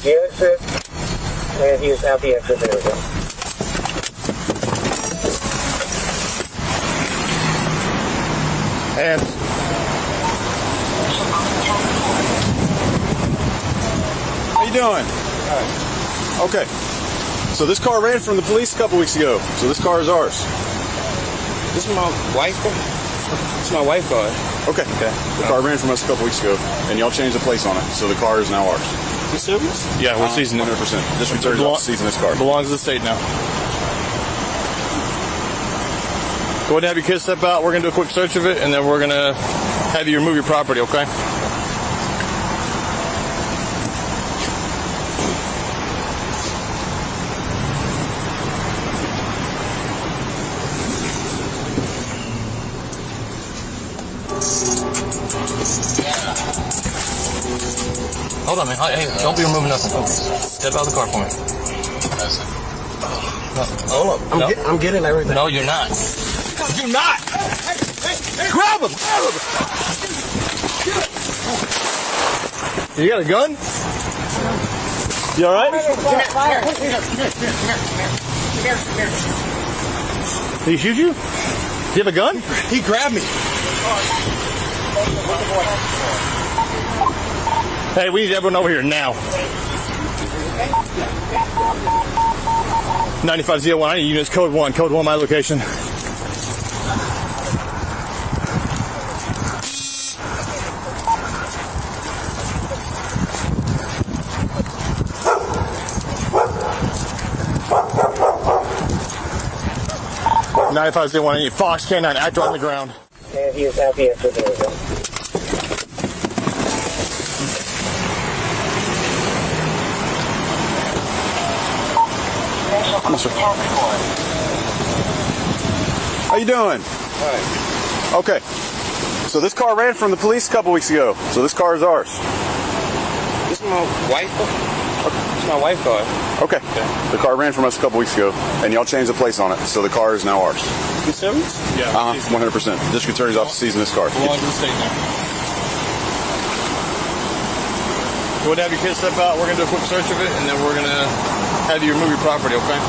the exit, and he is at the exit. There we go. And how you doing? Okay. So this car ran from the police a couple weeks ago. So this car is ours. This is my wife. It's my wife car. Okay. The car ran from us a couple weeks ago, and y'all changed the plates on it, so the car is now ours. You serious? Yeah, we're seizing 100%. District Attorney's office seizing this car. Belongs to the state now. Go ahead and have your kids step out. We're going to do a quick search of it, and then we're going to have you remove your property, okay? Hold on, man. Hey, don't be removing nothing. Step out of the car for me. No. Hold up. I'm getting everything. No, you're not. Do not! Hey, grab him! You got a gun? You all right? Did he shoot you? Do you have a gun? He grabbed me. Hey, we need everyone over here now. 9501, I need units, code 1. Code 1, my location. I need Fox K9, actor on the ground. And he is at the exit. There we go. How you doing? Hi. Okay. So this car ran from the police a couple weeks ago. So this car is ours. This is my wife. It's my wife car. Okay. The car ran from us a couple weeks ago, and y'all changed the plates on it, so the car is now ours. You serious? Yeah. 100%. District Attorney's office seizing this car. Belongs to the state now. Go ahead and have your kids step out. We're going to do a quick search of it, and then we're going to have you remove your property, okay?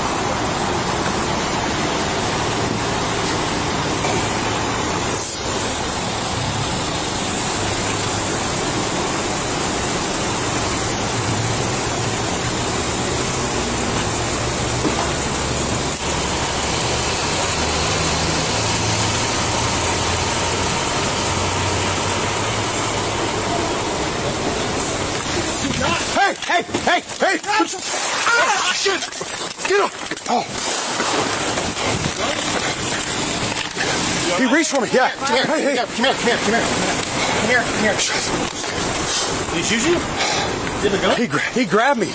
Hey! Ah, shit! Get him! Oh. He reached for me, yeah. Come here. Did he shoot you? Did he go? He grabbed me.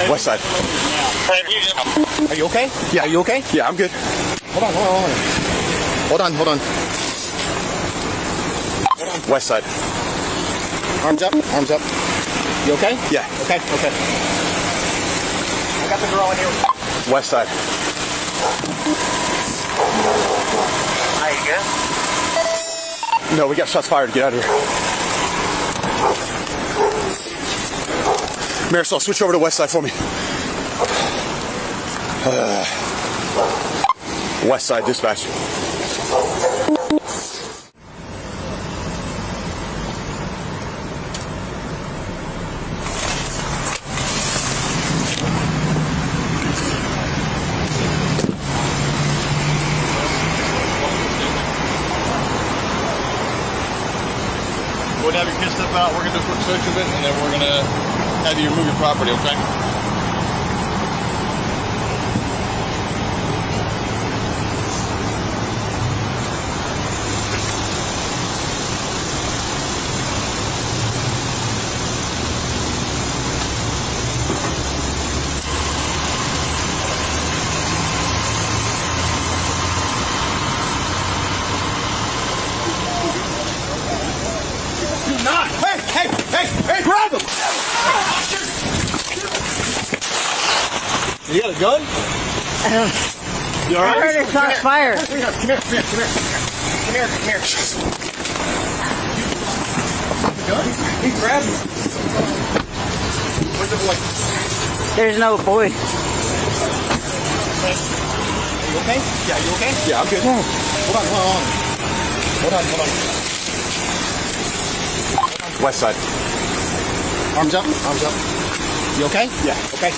West side. Are you okay? Yeah. Are you okay? Yeah, I'm good. Hold on. West side. Arms up. You okay? Yeah. Okay. I got the girl in here. West side. Are you good? No, we got shots fired. Get out of here. Marisol, switch over to west side for me. West side, dispatch. Go ahead and have your kids step out. We're going to do a quick search of it, and then we're going to have you remove your property, okay? Hey, grab him! You got a gun? You all right? I heard a shot fired. Come here. He grabbed me. Where's the boy? There's no boy. Are you okay? Yeah, you okay? Yeah, I'm good. Hold on. West side. Arms up. You okay? Yeah. Okay.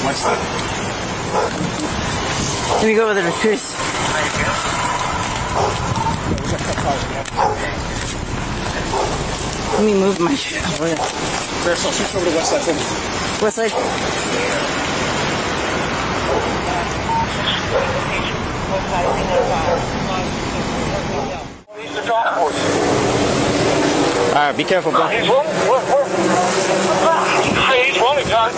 West side. Let me go over there to Chris. Let me move my shit. Chris, I'll switch over to west side for me. West side. Alright, be careful, bro. He's running. He's running, John.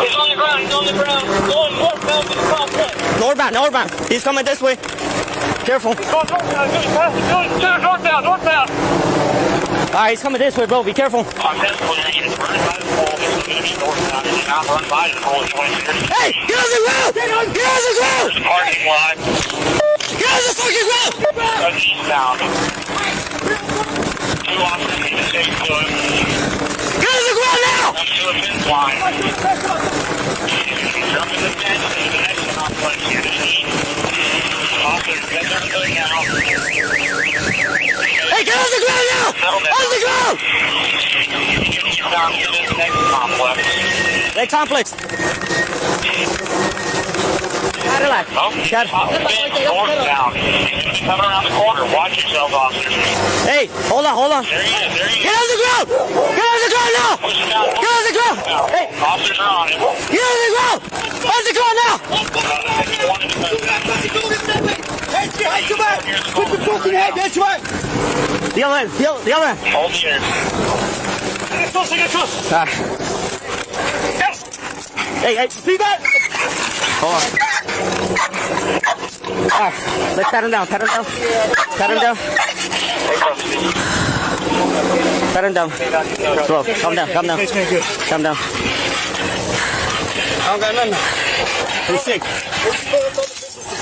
He's on the ground. Going northbound to the complex. Northbound. He's coming this way. Careful. Going northbound. Northbound. Alright, he's coming this way, bro. Be careful. I'm heading for you. He's running by the pole. He's going to be northbound. He's not run by the pole. He's going to be Hey, get on the ground! Get on the ground! parking lot. Get on the fucking ground! Eastbound. Two officers need to take to him. Get on the ground now! Come to a fence line. Jump in the fence to the next complex here to see. Officers, get their filling out. Hey, get on the ground now! On the ground! Down to the next complex. Next complex. Cadillac. Oh, Got northbound. Coming around the corner. Watch yourself, officers. Hey, hold on. There he is. Get on the ground! Get on the ground now! Pushing down. Get on the ground! Hey, Officers are on him. get on the ground! On the ground now! Head to back! Put the fucking head, that's right! The other end. Hold the air. Hey, speed back! Hold on. Alright, let's pat him down. Pat him down. Slow. Calm down. Good. Calm down. I don't got nothing. Pretty sick.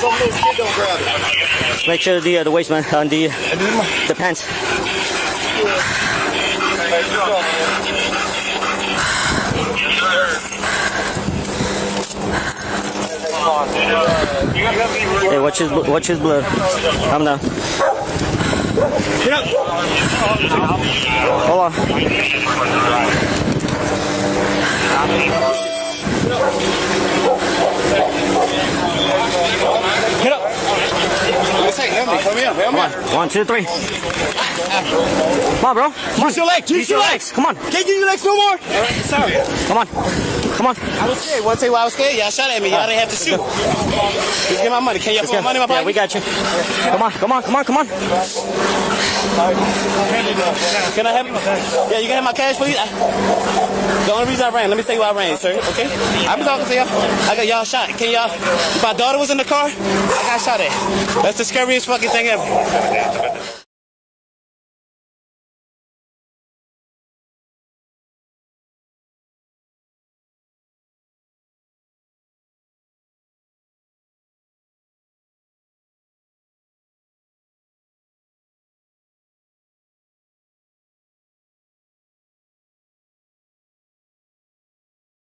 Don't grab it. Make sure the waistband on the pants. Hey, watch his blood. Calm down. Get up. Hold on. Get up. Hey, help me. Come here. Help me. Come on. 1, 2, 3. Come on, bro. Come on. Use your legs. Use your legs. Come on. Can't use your legs no more. Sorry. Come on. I was scared. Want to tell you why I was scared? Y'all shot at me. Y'all didn't have to shoot. Just get my money. Can y'all put my money in my pocket? Yeah, we got you. Come on. Can I have? Yeah, you can have my cash, please. The only reason I ran, let me tell you why I ran, sir. Okay? I've been talking to y'all. I got y'all shot. Can y'all? My daughter was in the car. I got shot at. That's the scariest fucking thing ever.